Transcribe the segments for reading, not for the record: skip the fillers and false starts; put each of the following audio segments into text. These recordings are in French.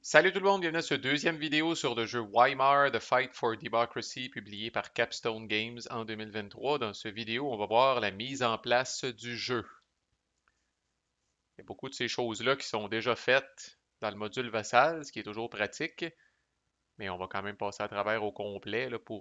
Salut tout le monde, bienvenue à cette deuxième vidéo sur le jeu Weimar The Fight for Democracy, publié par Capstone Games en 2023. Dans cette vidéo, on va voir la mise en place du jeu. Il y a beaucoup de ces choses-là qui sont déjà faites dans le module Vassal, ce qui est toujours pratique, mais on va quand même passer à travers au complet là, puis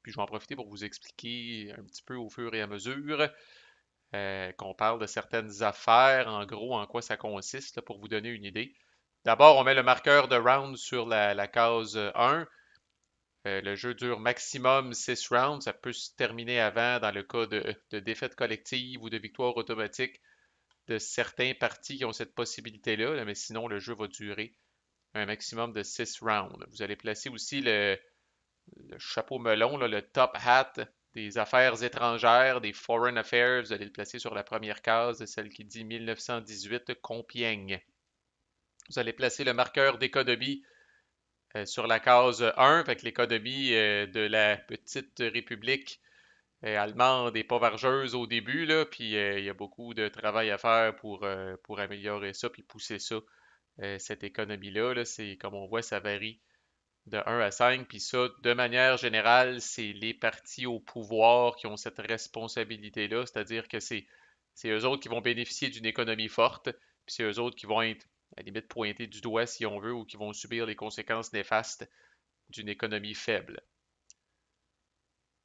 je vais en profiter pour vous expliquer un petit peu au fur et à mesure qu'on parle de certaines affaires, en gros, en quoi ça consiste, là, pour vous donner une idée. D'abord, on met le marqueur de round sur la case 1. Le jeu dure maximum 6 rounds. Ça peut se terminer avant dans le cas de défaite collective ou de victoire automatique de certains partis qui ont cette possibilité-là, là, mais sinon, le jeu va durer un maximum de 6 rounds. Vous allez placer aussi le chapeau melon, là, le top hat des affaires étrangères, des foreign affairs. Vous allez le placer sur la première case, celle qui dit 1918 Compiègne. Vous allez placer le marqueur d'économie sur la case 1, fait que l'économie de la petite république allemande est pas vargeuse au début, là, puis il y a beaucoup de travail à faire pour améliorer ça, puis pousser ça, cette économie-là. Là, c'est, comme on voit, ça varie de 1 à 5, puis ça, de manière générale, c'est les partis au pouvoir qui ont cette responsabilité-là, c'est-à-dire que c'est eux autres qui vont bénéficier d'une économie forte, puis c'est eux autres qui vont être, à la limite, pointés du doigt, si on veut, ou qui vont subir les conséquences néfastes d'une économie faible.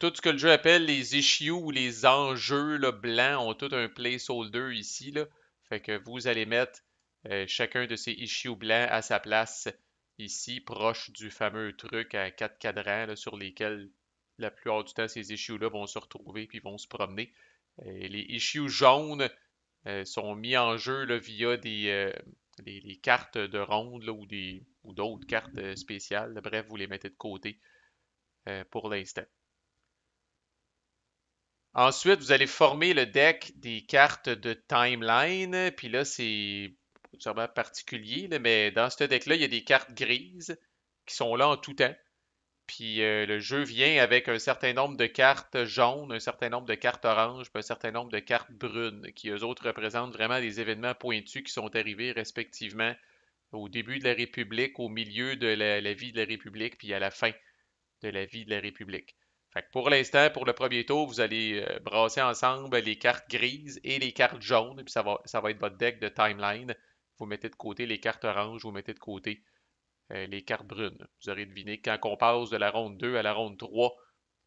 Tout ce que le jeu appelle les issues ou les enjeux là, blancs ont tout un placeholder ici. Là. Fait que vous allez mettre chacun de ces issues blancs à sa place ici, proche du fameux truc à quatre cadrans là, sur lesquels la plupart du temps ces issues-là vont se retrouver puis vont se promener. Les issues jaunes sont mis en jeu là, via les cartes de ronde là, ou d'autres cartes spéciales. Bref, vous les mettez de côté pour l'instant. Ensuite, vous allez former le deck des cartes de timeline. Puis là, c'est sûrement particulier, là, mais dans ce deck-là, il y a des cartes grises qui sont là en tout temps. Puis le jeu vient avec un certain nombre de cartes jaunes, un certain nombre de cartes oranges, puis un certain nombre de cartes brunes, qui eux autres représentent vraiment des événements pointus qui sont arrivés respectivement au début de la République, au milieu de la vie de la République, puis à la fin de la vie de la République. Fait que pour l'instant, pour le premier tour, vous allez brasser ensemble les cartes grises et les cartes jaunes, puis ça va être votre deck de timeline. Vous mettez de côté les cartes oranges, vous mettez de côté les cartes brunes. Vous aurez deviné que quand on passe de la ronde 2 à la ronde 3,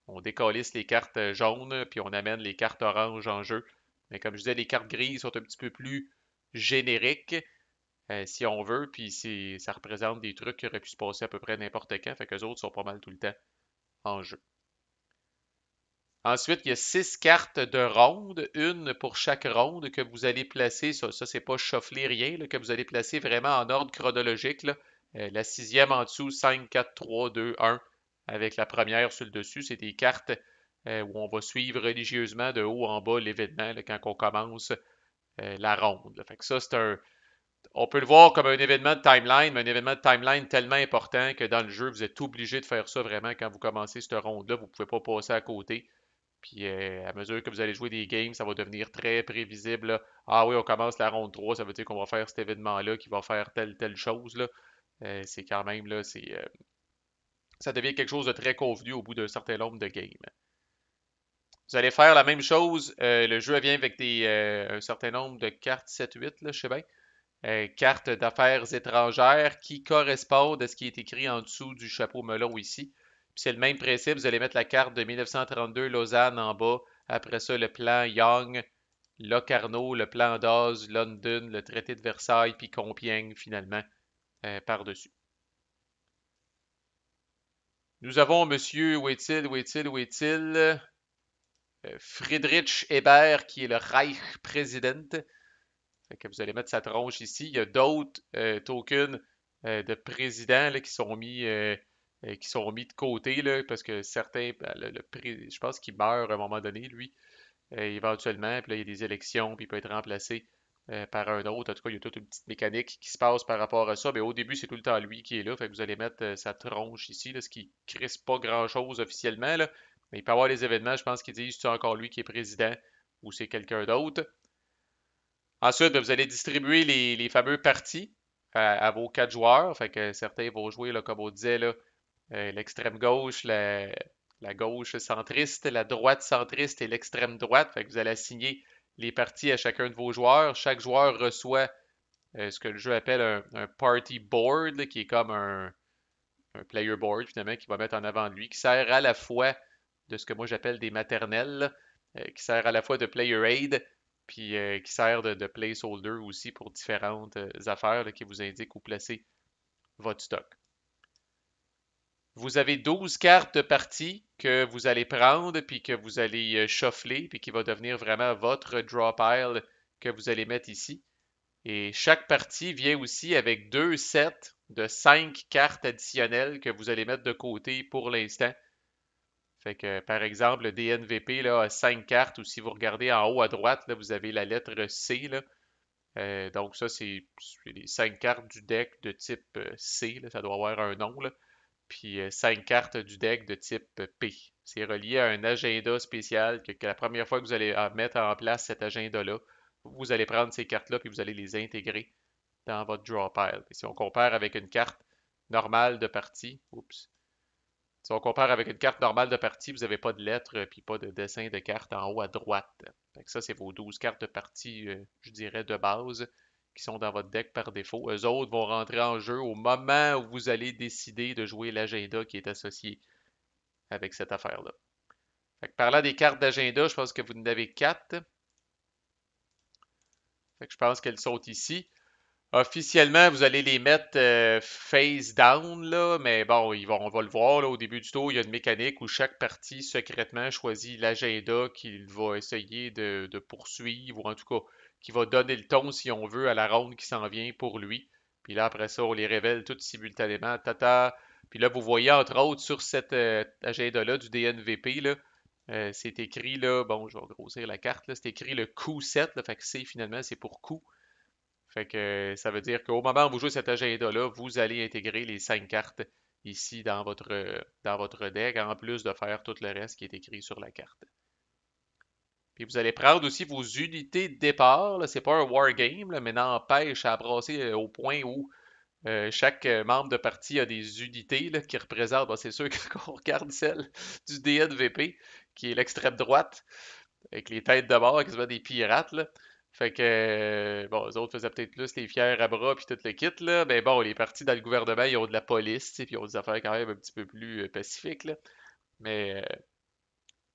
on décalisse les cartes jaunes, puis on amène les cartes oranges en jeu. Mais comme je disais, les cartes grises sont un petit peu plus génériques, si on veut, puis ça représente des trucs qui auraient pu se passer à peu près n'importe quand, fait que les autres sont pas mal tout le temps en jeu. Ensuite, il y a 6 cartes de ronde, une pour chaque ronde que vous allez placer. Ça c'est pas shuffler rien, là, que vous allez placer vraiment en ordre chronologique. Là. La sixième en dessous, 5, 4, 3, 2, 1, avec la première sur le dessus. C'est des cartes où on va suivre religieusement de haut en bas l'événement là, quand on commence la ronde. Là. Fait que ça, on peut le voir comme un événement de timeline, mais un événement de timeline tellement important que dans le jeu, vous êtes obligé de faire ça vraiment quand vous commencez cette ronde-là. Vous ne pouvez pas passer à côté. Puis à mesure que vous allez jouer des games, ça va devenir très prévisible. Là. Ah oui, on commence la ronde 3, ça veut dire qu'on va faire cet événement-là qui va faire telle chose. Là. C'est quand même, là, ça devient quelque chose de très convenu au bout d'un certain nombre de games. Vous allez faire la même chose. Le jeu vient avec un certain nombre de cartes 7-8, là, je sais bien. Cartes d'affaires étrangères qui correspondent à ce qui est écrit en dessous du chapeau melon ici. Puis c'est le même principe, vous allez mettre la carte de 1932 Lausanne en bas. Après ça, le plan Young, Locarno, le plan Dawes, London, le traité de Versailles, puis Compiègne finalement par-dessus. Nous avons Monsieur, où est-il, où est-il, où est-il? Friedrich Ebert, qui est le Reich Président. Fait que vous allez mettre sa tronche ici. Il y a d'autres tokens de présidents là, qui sont mis de côté là, parce que certains, ben, je pense qu'il meurt à un moment donné, lui, éventuellement. Puis là, il y a des élections, puis il peut être remplacé par un autre. En tout cas, il y a toute une petite mécanique qui se passe par rapport à ça. Mais au début, c'est tout le temps lui qui est là. Fait que vous allez mettre sa tronche ici, là, ce qui ne crisse pas grand-chose officiellement. Là. Mais il peut y avoir les événements, je pense qu'ils disent c'est encore lui qui est président ou c'est quelqu'un d'autre. Ensuite, ben, vous allez distribuer les fameux partis. à vos 4 joueurs. Fait que certains vont jouer, là, comme on disait, là, l'extrême gauche, la gauche centriste, la droite centriste et l'extrême droite. Fait que vous allez assigner les parties à chacun de vos joueurs. Chaque joueur reçoit ce que le jeu appelle un party board, là, qui est comme un player board, finalement, qui va mettre en avant de lui, qui sert à la fois de ce que moi j'appelle des maternelles, là, qui sert à la fois de player aid, puis qui sert de placeholder aussi pour différentes affaires là, qui vous indiquent où placer votre stock. Vous avez 12 cartes de partie que vous allez prendre, puis que vous allez shuffler, puis qui va devenir vraiment votre draw pile que vous allez mettre ici. Et chaque partie vient aussi avec 2 sets de 5 cartes additionnelles que vous allez mettre de côté pour l'instant. Fait que, par exemple, le DNVP là, a 5 cartes, ou si vous regardez en haut à droite, là, vous avez la lettre C. Là. Donc ça, c'est les 5 cartes du deck de type C. Là, ça doit avoir un nom. Là. Puis 5 cartes du deck de type P. C'est relié à un agenda spécial que la première fois que vous allez mettre en place cet agenda-là, vous allez prendre ces cartes-là puis vous allez les intégrer dans votre draw pile. Et si on compare avec une carte normale de partie, si on compare avec une carte normale de partie, vous n'avez pas de lettres puis pas de dessin de carte en haut à droite. Fait que ça, c'est vos 12 cartes de partie, je dirais, de base qui sont dans votre deck par défaut. Eux autres vont rentrer en jeu au moment où vous allez décider de jouer l'agenda qui est associé avec cette affaire-là. Fait que parlant des cartes d'agenda, je pense que vous en avez 4. Fait que je pense qu'elles sont ici. Officiellement, vous allez les mettre face down, là, mais bon, on va le voir là, au début du tour. Il y a une mécanique où chaque partie secrètement choisit l'agenda qu'il va essayer de poursuivre, ou en tout cas, qui va donner le ton, si on veut, à la ronde qui s'en vient pour lui. Puis là, après ça, on les révèle toutes simultanément. Tata. Puis là, vous voyez, entre autres, sur cet agenda-là du DNVP, là, c'est écrit, là, bon, je vais grossir la carte, là, c'est écrit le coup 7, là, fait que c'est finalement, c'est pour coup. Fait que ça veut dire qu'au moment où vous jouez cet agenda-là, vous allez intégrer les 5 cartes ici dans votre deck, en plus de faire tout le reste qui est écrit sur la carte. Puis vous allez prendre aussi vos unités de départ. Là, c'est pas un wargame, là, mais n'empêche à brasser au point où chaque membre de partie a des unités là, qui représentent, bon, c'est sûr qu'on regarde celle du DNVP, qui est l'extrême droite, avec les têtes de mort, quasiment des pirates, là. Fait que, bon, les autres faisaient peut-être plus les fiers à bras puis tout le kit, là. Mais bon, les partis dans le gouvernement, ils ont de la police, tu sais, puis ils ont des affaires quand même un petit peu plus pacifiques, là. Mais, euh,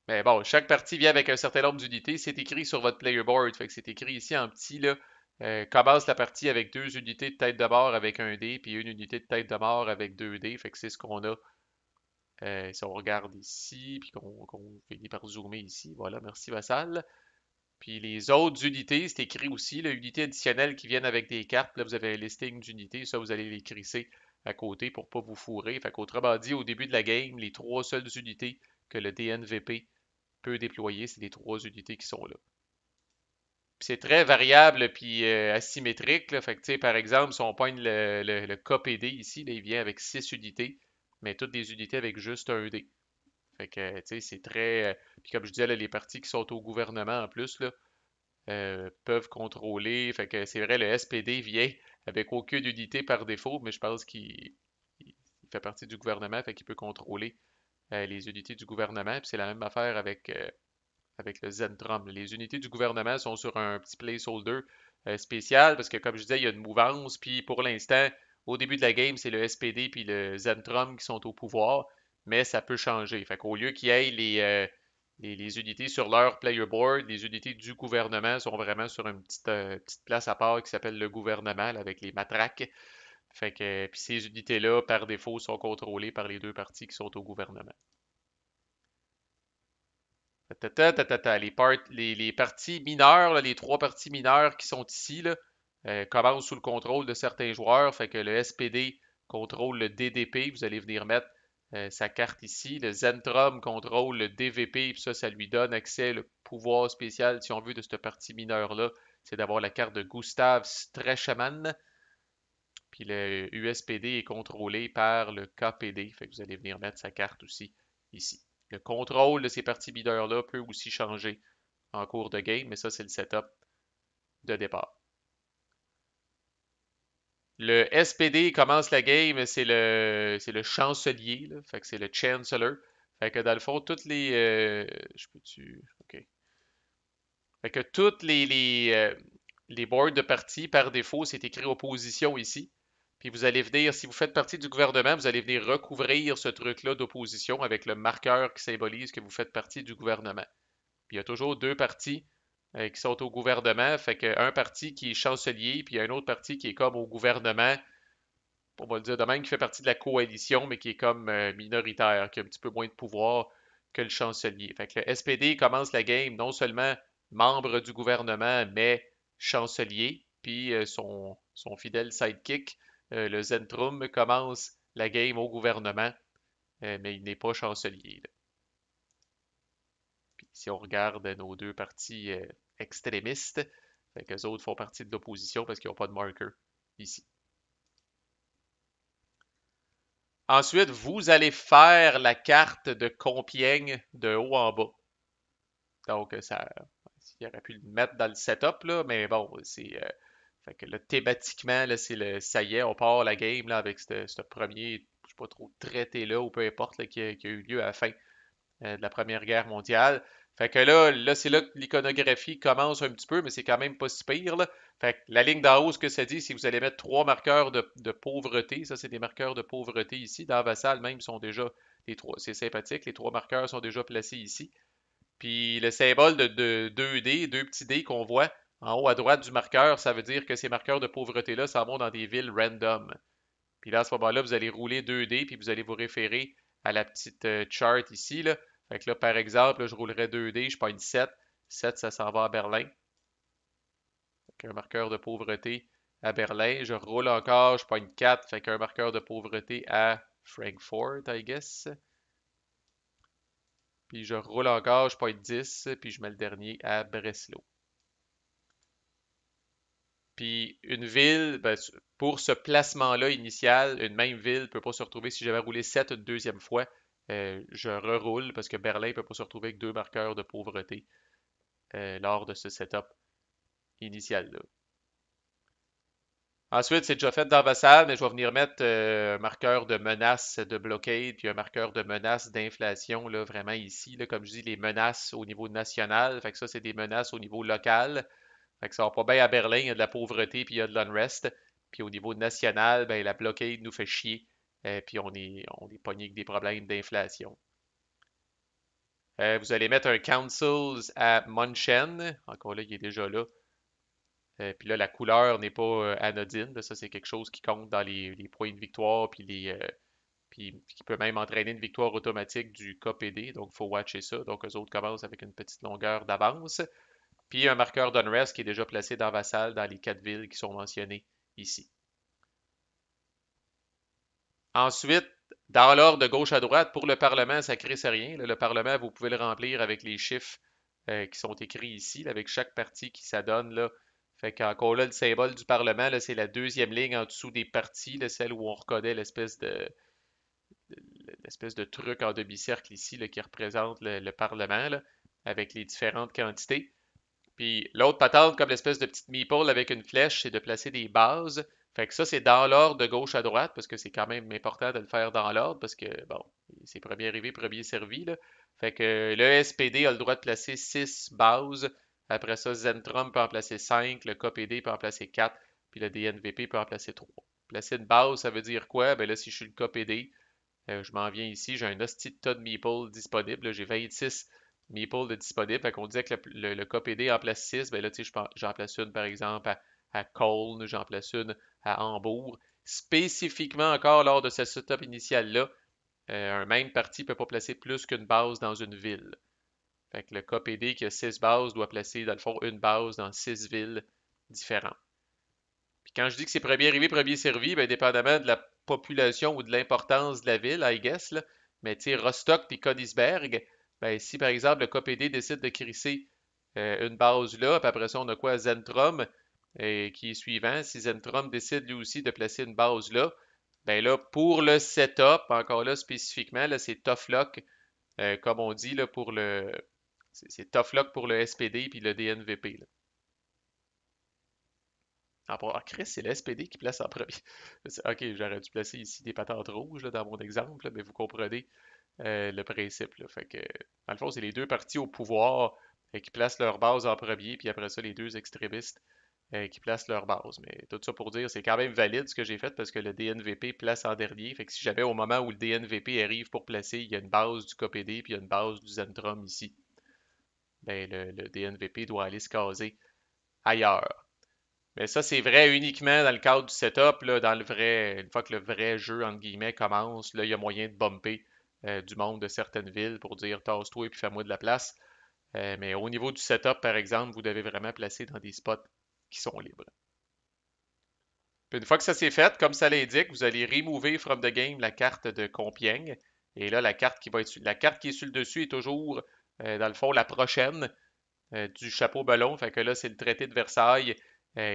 mais bon, chaque partie vient avec un certain nombre d'unités. C'est écrit sur votre player board. Fait que c'est écrit ici en petit, là. Commence la partie avec 2 unités de tête de mort avec un dé, puis une unité de tête de mort avec 2 dés. Fait que c'est ce qu'on a. Si on regarde ici, puis qu'on finit par zoomer ici. Voilà, merci Vassal. Puis les autres unités, c'est écrit aussi, là, unités additionnelles qui viennent avec des cartes. Là, vous avez un listing d'unités, ça, vous allez les crisser à côté pour pas vous fourrer. Fait qu'autrement dit, au début de la game, les 3 seules unités que le DNVP peut déployer, c'est les 3 unités qui sont là. Puis c'est très variable puis asymétrique. Là. Fait que, tu sais, par exemple, si on pogne le KPD ici, là, il vient avec 6 unités, mais toutes des unités avec juste un dé. Fait que, tu sais, c'est très. Puis comme je disais, là, les parties qui sont au gouvernement en plus, là, peuvent contrôler. Fait que c'est vrai, le SPD vient avec aucune unité par défaut, mais je pense qu'il fait partie du gouvernement, fait qu'il peut contrôler les unités du gouvernement. Puis c'est la même affaire avec le Zentrum. Les unités du gouvernement sont sur un petit placeholder spécial parce que, comme je disais, il y a une mouvance. Puis pour l'instant, au début de la game, c'est le SPD puis le Zentrum qui sont au pouvoir, mais ça peut changer. Fait qu'au lieu qu'il y ait les unités sur leur player board, les unités du gouvernement sont vraiment sur une petite place à part qui s'appelle le gouvernement, là, avec les matraques. Fait que, puis ces unités-là, par défaut, sont contrôlées par les 2 parties qui sont au gouvernement. Les parties mineures, là, les 3 parties mineures qui sont ici, là, commencent sous le contrôle de certains joueurs. Fait que le SPD contrôle le DDP. Vous allez venir mettre sa carte ici. Le Zentrum contrôle le DVP. Puis ça lui donne accès, le pouvoir spécial, si on veut, de cette partie mineure-là. C'est d'avoir la carte de Gustav Stresemann. Puis le USPD est contrôlé par le KPD. Fait que vous allez venir mettre sa carte aussi ici. Le contrôle de ces parties mineurs-là peut aussi changer en cours de game, mais ça, c'est le setup de départ. Le SPD commence la game, c'est le chancelier, là. Fait que c'est le chancellor. Fait que dans le fond, toutes les. Je peux-tu. OK. Fait que toutes les boards de parti, par défaut, c'est écrit opposition ici. Puis vous allez venir, si vous faites partie du gouvernement, vous allez venir recouvrir ce truc-là d'opposition avec le marqueur qui symbolise que vous faites partie du gouvernement. Puis il y a toujours deux partis qui sont au gouvernement. Fait qu'un parti qui est chancelier, puis il y a un autre parti qui est comme au gouvernement, on va le dire de même, qui fait partie de la coalition, mais qui est comme minoritaire, qui a un petit peu moins de pouvoir que le chancelier. Fait que le SPD commence la game non seulement membre du gouvernement, mais chancelier. Puis son fidèle sidekick, le Zentrum, commence la game au gouvernement, mais il n'est pas chancelier, là. Puis si on regarde nos deux partis extrémistes, fait qu'eux autres font partie de l'opposition parce qu'ils n'ont pas de marker ici. Ensuite, vous allez faire la carte de Compiègne de haut en bas. Donc, ça, il aurait pu le mettre dans le setup, là, mais bon, fait que là, thématiquement, là, ça y est, on part la game là, avec ce premier, je sais pas trop, traité-là, ou peu importe, là, qui a eu lieu à la fin de la Première Guerre mondiale. Fait que là, c'est là que l'iconographie commence un petit peu, mais c'est quand même pas si pire, là. Fait que la ligne d'en haut, ce que ça dit, c'est que vous allez mettre trois marqueurs de pauvreté. Ça, c'est des marqueurs de pauvreté ici. Dans Vassal, même, sont déjà les trois. C'est sympathique. Les trois marqueurs sont déjà placés ici. Puis le symbole de 2D, deux petits dés qu'on voit en haut à droite du marqueur, ça veut dire que ces marqueurs de pauvreté-là s'en vont dans des villes random. Puis là, à ce moment-là, vous allez rouler 2D, puis vous allez vous référer à la petite chart ici, là. Fait que là, par exemple, là, je roulerais 2D, je pogne 7. 7, ça s'en va à Berlin. Fait qu'un marqueur de pauvreté à Berlin. Je roule encore, je pogne 4. Fait qu'un marqueur de pauvreté à Frankfurt, I guess. Puis je roule encore, je pogne 10. Puis je mets le dernier à Breslau. Puis une ville, ben, pour ce placement-là initial, une même ville ne peut pas se retrouver. Si j'avais roulé 7 une deuxième fois, je reroule parce que Berlin ne peut pas se retrouver avec deux marqueurs de pauvreté lors de ce setup initial-là. Ensuite, c'est déjà fait dans Vassal, mais je vais venir mettre un marqueur de menace de blockade, puis un marqueur de menace d'inflation, là, vraiment ici, là, comme je dis, les menaces au niveau national. Fait que ça, c'est des menaces au niveau local. Fait que ça va pas bien à Berlin, il y a de la pauvreté puis il y a de l'unrest. Puis au niveau national, ben, la blockade nous fait chier. Puis on est pogné avec des problèmes d'inflation. Vous allez mettre un councils à Munchen. Encore là, il est déjà là. Puis là, la couleur n'est pas anodine. Là. Ça, c'est quelque chose qui compte dans les points de victoire. Puis qui peut même entraîner une victoire automatique du KPD. Donc, il faut watcher ça. Donc, eux autres commencent avec une petite longueur d'avance. Puis un marqueur d'unrest qui est déjà placé dans Vassal dans les quatre villes qui sont mentionnées ici. Ensuite, dans l'ordre de gauche à droite, pour le Parlement, ça ne crée rien. Là, le Parlement, vous pouvez le remplir avec les chiffres qui sont écrits ici, là, avec chaque parti qui s'adonne. Là. Fait qu'encore là, le symbole du Parlement, là, c'est la deuxième ligne en dessous des partis, là, celle où on reconnaît l'espèce de truc en demi-cercle ici là, qui représente le Parlement, là, avec les différentes quantités. Puis l'autre patente, comme l'espèce de petite meeple avec une flèche, c'est de placer des bases. Fait que ça, c'est dans l'ordre de gauche à droite, parce que c'est quand même important de le faire dans l'ordre, parce que, bon, c'est premier arrivé, premier servi, là. Fait que le SPD a le droit de placer 6 bases. Après ça, Zentrum peut en placer 5, le KPD peut en placer 4, puis le DNVP peut en placer 3. Placer une base, ça veut dire quoi? Ben là, si je suis le KPD, je m'en viens ici, j'ai un hostie de tas de meeples disponibles. J'ai 26 meeples de disponibles. Fait qu'on disait que le KPD en place 6. Ben là, tu sais, j'en place une, par exemple, à Cologne, j'en place une à Hambourg. Spécifiquement encore lors de ce setup initial-là, un même parti ne peut pas placer plus qu'une base dans une ville. Fait que le KPD qui a 6 bases doit placer, dans le fond, une base dans 6 villes différentes. Puis quand je dis que c'est premier arrivé, premier servi, bien, dépendamment de la population ou de l'importance de la ville, I guess, là, mais tu sais, Rostock puis Königsberg, ben, si par exemple le KPD décide de crisser une base là, puis après ça, on a quoi? Zentrum, qui est suivant. Si Zentrum décide lui aussi de placer une base là, ben là, pour le setup, encore là spécifiquement, là, c'est tough luck, comme on dit, là, pour le. C'est tough luck pour le SPD puis le DNVP. Là. Ah, Chris, c'est le SPD qui place en premier. Ok, j'aurais dû placer ici des patentes rouges là, dans mon exemple, là, mais vous comprenez le principe. Là. Fait que, dans le fond, c'est les deux partis au pouvoir qui placent leur base en premier, puis après ça, les deux extrémistes qui placent leur base. Mais tout ça pour dire, c'est quand même valide ce que j'ai fait parce que le DNVP place en dernier. Fait que si jamais au moment où le DNVP arrive pour placer, il y a une base du KPD puis il y a une base du Zentrum ici, ben le DNVP doit aller se caser ailleurs. Mais ça, c'est vrai uniquement dans le cadre du setup, là, dans le vrai, une fois que le vrai jeu, entre guillemets, commence, là, il y a moyen de bumper du monde de certaines villes pour dire tasse-toi et puis fais-moi de la place. Mais au niveau du setup, par exemple, vous devez vraiment placer dans des spots qui sont libres. Puis une fois que ça c'est fait, comme ça l'indique, vous allez remover from the game la carte de Compiègne. Et là, la carte qui est sur le dessus est toujours, dans le fond, la prochaine du chapeau ballon. Fait que là, c'est le traité de Versailles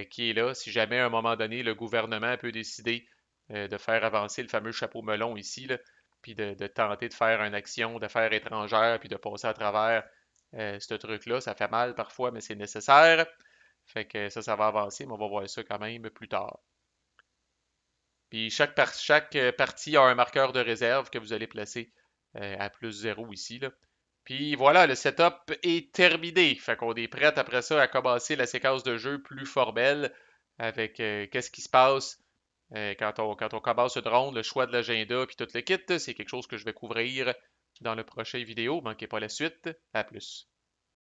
qui est là. Si jamais à un moment donné, le gouvernement peut décider de faire avancer le fameux chapeau melon ici, là, puis de tenter de faire une action d'affaires étrangères, puis de passer à travers ce truc-là. Ça fait mal parfois, mais c'est nécessaire. Fait que ça va avancer, mais on va voir ça quand même plus tard. Puis chaque partie a un marqueur de réserve que vous allez placer à plus 0 ici, là. Puis voilà, le setup est terminé. Fait qu'on est prêt après ça à commencer la séquence de jeu plus formelle avec qu'est-ce qui se passe quand on commence une ronde, le choix de l'agenda, puis tout le kit. C'est quelque chose que je vais couvrir dans le prochain vidéo. Manquez pas la suite. À plus.